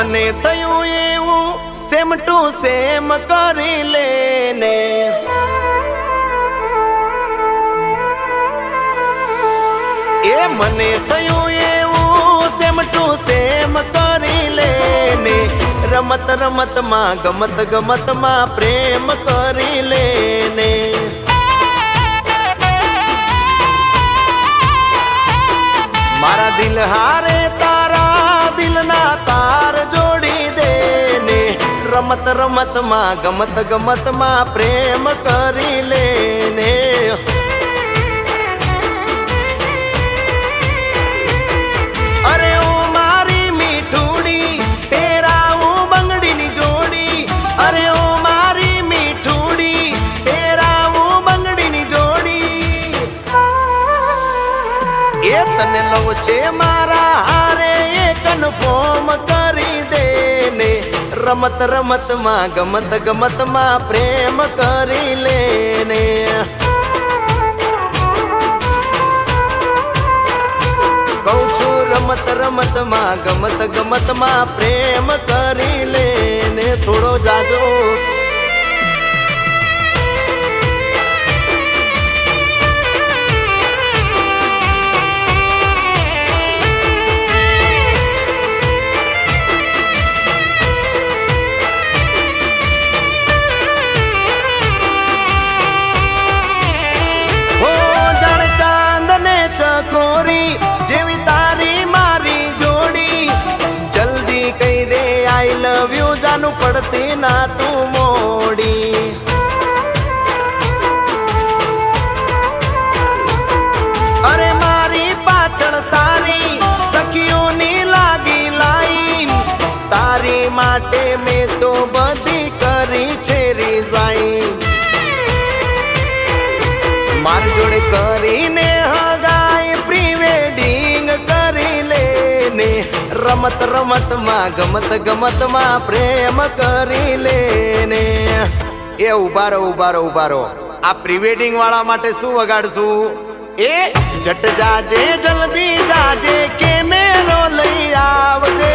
મને થયું એવું સેમ ટુ સેમ કરી લેને એ મને થયું એવું સેમ ટુ સેમ કરી લેને રમત રમતમાં ગમત ગમતમાં પ્રેમ કરી લેને મારા દિલ હારે તારા દિલના તાર જોડી દેને રમત રમતમાં ગમત ગમતમાં પ્રેમ કરી લેને અરે ઓ મારી મીઠુડી પહેરાવું બંગડીની જોડી અરે ઓ મારી મીઠુડી પહેરાવું બંગડીની જોડી એ તને લવ છે મારા હારે એ કન્ફર્મ કરી દેને રમત રમતમાં ગમત ગમતમાં પ્રેમ કરી લેને કહું છું રમત રમતમાં ગમત ગમતમાં પ્રેમ કરી લેને થોડો જાજો ચકોરી જેવી તારી મારી જોડી જલ્દી કહી દે આઈ લવ યુ જાનું પડતી ના તું મોડી અરે મારી પાછળ તારી સખીઓની લાગી લાઈન તારી માટે મેં તો બધી કરી છે રિઝાઈન મારી જોડે કરીને રમત રમતમાં ગમત ગમતમાં પ્રેમ કરી લેને એ ઉભારો આ પ્રી વેડિંગ વાળા માટે શું વગાડશું એ જટ જાજે જલ્દી જાજે કેમેરો લઈ આવજે